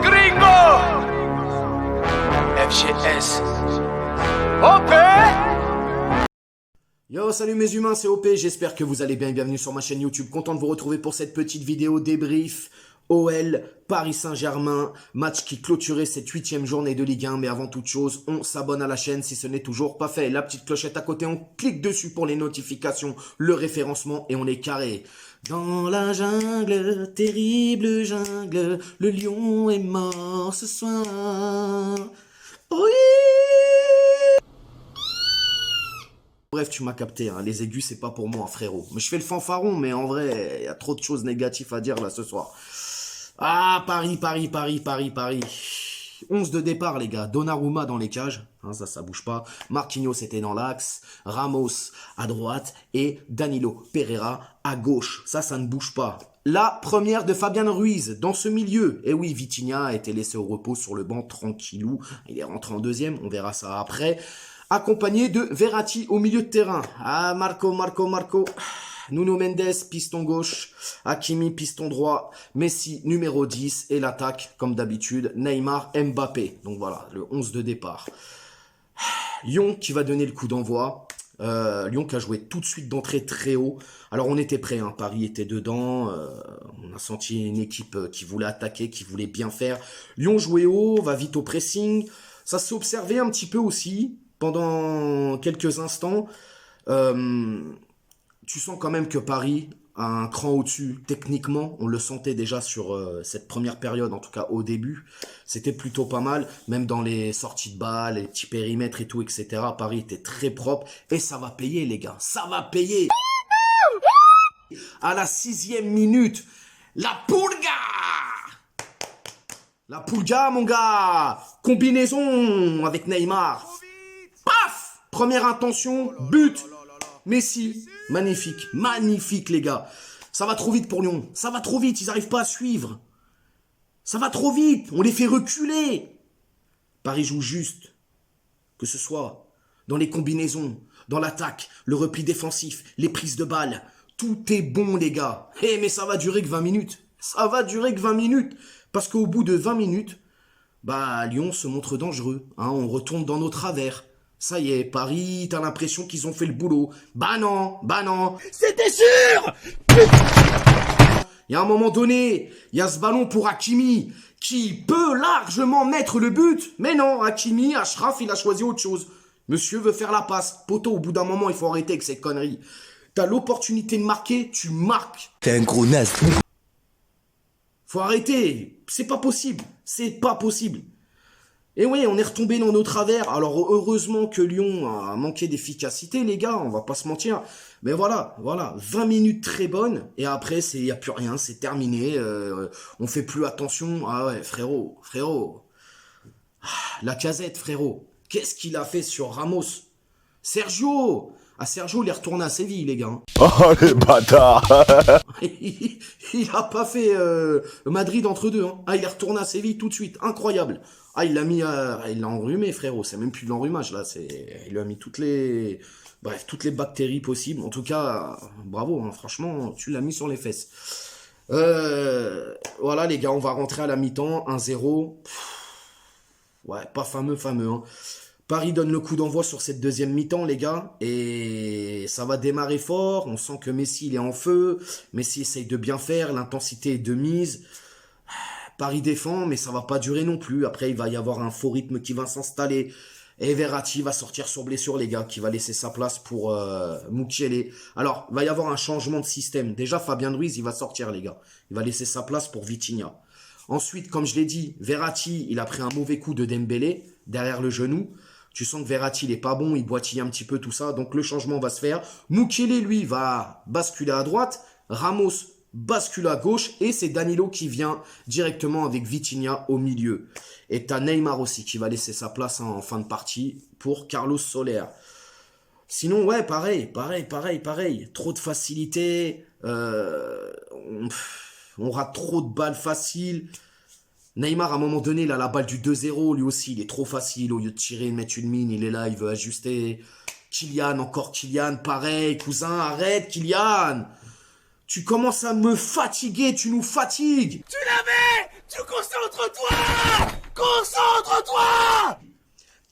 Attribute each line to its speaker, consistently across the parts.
Speaker 1: gringo. FGS. OP.
Speaker 2: Yo, salut mes humains, c'est OP, j'espère que vous allez bien et bienvenue sur ma chaîne YouTube. Content de vous retrouver pour cette petite vidéo débrief OL Paris Saint-Germain, match qui clôturait cette 8e journée de Ligue 1. Mais avant toute chose, on s'abonne à la chaîne si ce n'est toujours pas fait. La petite clochette à côté, on clique dessus pour les notifications, le référencement et on est carré. Dans la jungle, terrible jungle, le lion est mort ce soir. Oui. Bref, tu m'as capté, hein. Les aigus, c'est pas pour moi, frérot. Mais je fais le fanfaron, mais en vrai, il y a trop de choses négatives à dire là ce soir. Ah, Paris. 11 de départ, les gars. Donnarumma dans les cages, hein, ça bouge pas. Marquinhos était dans l'axe. Ramos à droite et Danilo Pereira à gauche. Ça ne bouge pas. La première de Fabian Ruiz dans ce milieu. Et oui, Vitinha a été laissé au repos sur le banc tranquillou. Il est rentré en deuxième, on verra ça après. Accompagné de Verratti au milieu de terrain. Ah, Marco. Nuno Mendes, piston gauche. Hakimi, piston droit. Messi, numéro 10. Et l'attaque, comme d'habitude, Neymar, Mbappé. Donc voilà, le 11 de départ. Lyon qui va donner le coup d'envoi. Lyon qui a joué tout de suite d'entrée très haut. Alors on était prêt, hein. Paris était dedans. On a senti une équipe qui voulait attaquer, qui voulait bien faire. Lyon jouait haut, va vite au pressing. Ça s'est observé un petit peu aussi. Pendant quelques instants, tu sens quand même que Paris a un cran au-dessus. Techniquement, on le sentait déjà sur cette première période, en tout cas au début. C'était plutôt pas mal, même dans les sorties de balles, les petits périmètres et tout, etc. Paris était très propre et ça va payer, les gars. Ça va payer. À la 6e minute, la Pulga, mon gars. Combinaison avec Neymar. Paf! Première intention, but. Messi, magnifique les gars. Ça va trop vite pour Lyon. Ça va trop vite, ils n'arrivent pas à suivre. Ça va trop vite, on les fait reculer. Paris joue juste. Que ce soit dans les combinaisons, dans l'attaque, le repli défensif, les prises de balles. Tout est bon les gars. Mais ça va durer que 20 minutes. Ça va durer que 20 minutes. Parce qu'au bout de 20 minutes, Lyon se montre dangereux. Hein, on retourne dans nos travers. Ça y est, Paris, t'as l'impression qu'ils ont fait le boulot. Bah non. C'était sûr. Il y a un moment donné, il y a ce ballon pour Hakimi qui peut largement mettre le but. Mais non, Hakimi, Achraf, il a choisi autre chose. Monsieur veut faire la passe. Poto, au bout d'un moment, il faut arrêter avec ces conneries. T'as l'opportunité de marquer, tu marques.
Speaker 3: T'es un gros naze.
Speaker 2: Faut arrêter. C'est pas possible. Et oui, on est retombé dans nos travers. Alors heureusement que Lyon a manqué d'efficacité, les gars, on va pas se mentir. Mais voilà, 20 minutes très bonnes. Et après, il n'y a plus rien, c'est terminé. On fait plus attention. Ah ouais, frérot. Lacazette, frérot. Qu'est-ce qu'il a fait sur Ramos? Sergio, il est retourné à Séville, les gars.
Speaker 3: Oh, les bâtards.
Speaker 2: Il a pas fait Madrid entre deux. Hein. Ah, il est retourné à Séville tout de suite. Incroyable. Ah, il l'a enrhumé, frérot. C'est même plus de l'enrhumage, là. Il lui a mis toutes les bactéries possibles. En tout cas, bravo, hein. Franchement, tu l'as mis sur les fesses. Voilà, les gars, on va rentrer à la mi-temps. 1-0. Ouais, pas fameux, hein. Paris donne le coup d'envoi sur cette deuxième mi-temps, les gars. Et ça va démarrer fort. On sent que Messi, il est en feu. Messi essaye de bien faire. L'intensité est de mise. Paris défend, mais ça va pas durer non plus. Après, il va y avoir un faux rythme qui va s'installer. Et Verratti va sortir sur blessure, les gars, qui va laisser sa place pour Mukiele. Alors, il va y avoir un changement de système. Déjà, Fabian Ruiz, il va sortir, les gars. Il va laisser sa place pour Vitinha. Ensuite, comme je l'ai dit, Verratti, il a pris un mauvais coup de Dembélé derrière le genou. Tu sens que Verratti, il est pas bon, il boitille un petit peu tout ça. Donc, le changement va se faire. Mukiele, lui, va basculer à droite. Ramos bascule à gauche. Et c'est Danilo qui vient directement avec Vitinha au milieu. Et t'as Neymar aussi qui va laisser sa place en fin de partie pour Carlos Soler. Sinon, ouais, pareil. Trop de facilité. On rate trop de balles faciles. Neymar, à un moment donné, il a la balle du 2-0. Lui aussi, il est trop facile. Au lieu de tirer, mettre une mine, il est là, il veut ajuster. Kylian, pareil. Cousin, arrête, Kylian. Tu commences à me fatiguer, tu nous fatigues.
Speaker 1: Tu l'avais. Tu concentres-toi! Concentre-toi!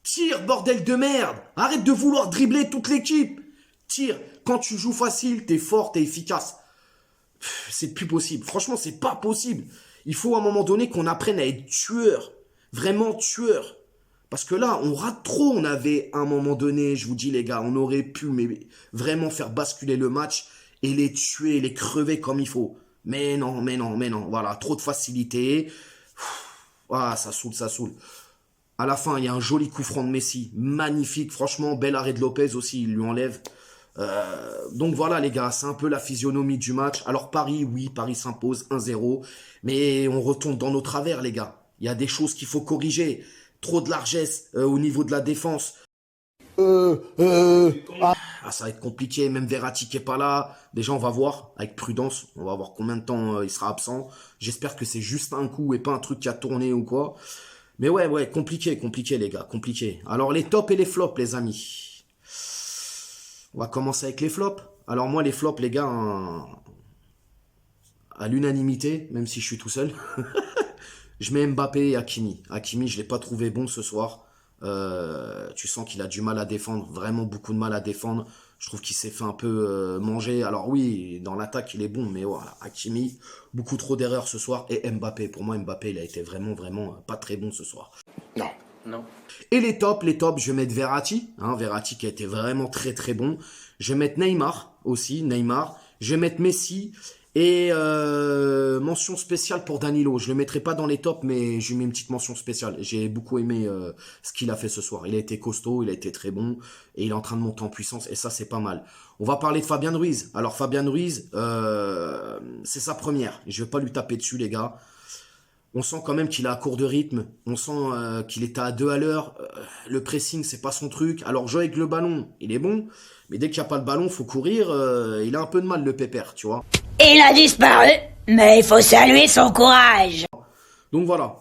Speaker 2: Tire, bordel de merde! Arrête de vouloir dribbler toute l'équipe! Tire, quand tu joues facile, t'es fort, t'es efficace. C'est plus possible. Franchement, c'est pas possible. Il faut à un moment donné qu'on apprenne à être tueur. Vraiment tueur. Parce que là, on rate trop. On avait, à un moment donné, je vous dis les gars, on aurait pu mais vraiment faire basculer le match et les tuer, les crever comme il faut. Mais non, mais non, mais non. Voilà, trop de facilité. Ah, ça saoule, ça saoule. À la fin, il y a un joli coup franc de Messi. Magnifique, franchement. Bel arrêt de Lopez aussi, il lui enlève. Donc voilà les gars, c'est un peu la physionomie du match. Alors Paris, oui, Paris s'impose 1-0. Mais on retombe dans nos travers les gars. Il y a des choses qu'il faut corriger. Trop de largesse au niveau de la défense. Ah, ça va être compliqué, même Verratti qui est pas là. Déjà, on va voir, avec prudence, on va voir combien de temps il sera absent. J'espère que c'est juste un coup et pas un truc qui a tourné ou quoi. Mais ouais, compliqué les gars, compliqué. Alors les tops et les flops les amis. On va commencer avec les flops. Alors moi les flops les gars, à l'unanimité, même si je suis tout seul, je mets Mbappé et Hakimi. Hakimi, je l'ai pas trouvé bon ce soir. Tu sens qu'il a du mal à défendre, vraiment beaucoup de mal à défendre. Je trouve qu'il s'est fait un peu manger. Alors oui, dans l'attaque, il est bon, mais voilà, Hakimi, beaucoup trop d'erreurs ce soir. Et Mbappé, pour moi, Mbappé, il a été vraiment pas très bon ce soir.
Speaker 1: Non. Non.
Speaker 2: Et les tops, je vais mettre Verratti. Verratti qui a été vraiment très très bon. Je vais mettre Neymar aussi, Neymar. Je vais mettre Messi. Et mention spéciale pour Danilo. Je le mettrai pas dans les tops, mais je lui mets une petite mention spéciale. J'ai beaucoup aimé ce qu'il a fait ce soir. Il a été costaud, il a été très bon. Et il est en train de monter en puissance. Et ça, c'est pas mal. On va parler de Fabien Ruiz. Alors, Fabien Ruiz, c'est sa première. Je vais pas lui taper dessus, les gars. On sent quand même qu'il est à court de rythme. On sent qu'il est à 2 à l'heure. Le pressing, c'est pas son truc. Alors, jouer avec le ballon, il est bon. Mais dès qu'il n'y a pas le ballon, faut courir. Il a un peu de mal, le pépère, tu vois.
Speaker 4: Il a disparu, mais il faut saluer son courage.
Speaker 2: Donc voilà,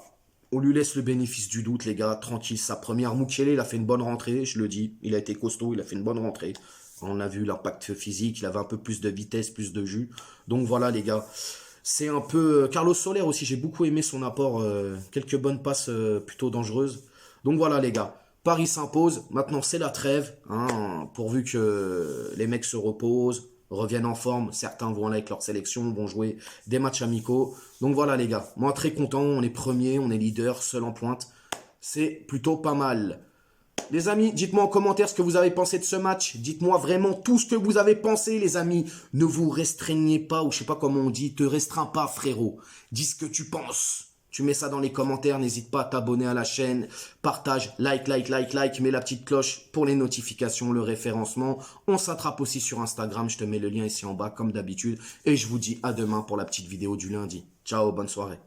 Speaker 2: on lui laisse le bénéfice du doute, les gars, tranquille. Sa première, Mukiele, il a fait une bonne rentrée, je le dis. Il a été costaud, il a fait une bonne rentrée. On a vu l'impact physique, il avait un peu plus de vitesse, plus de jus. Donc voilà, les gars. C'est un peu... Carlos Soler aussi, j'ai beaucoup aimé son apport. Quelques bonnes passes plutôt dangereuses. Donc voilà, les gars. Paris s'impose. Maintenant, c'est la trêve. Pourvu que les mecs se reposent, reviennent en forme. Certains vont aller avec leur sélection, vont jouer des matchs amicaux. Donc voilà, les gars. Moi, très content. On est premier, on est leader, seul en pointe. C'est plutôt pas mal. Les amis, dites-moi en commentaire ce que vous avez pensé de ce match. Dites-moi vraiment tout ce que vous avez pensé, les amis. Ne vous restreignez pas, ou je sais pas comment on dit. Te restreins pas, frérot. Dis ce que tu penses. Tu mets ça dans les commentaires. N'hésite pas à t'abonner à la chaîne. Partage, like. Mets la petite cloche pour les notifications, le référencement. On s'attrape aussi sur Instagram. Je te mets le lien ici en bas, comme d'habitude. Et je vous dis à demain pour la petite vidéo du lundi. Ciao, bonne soirée.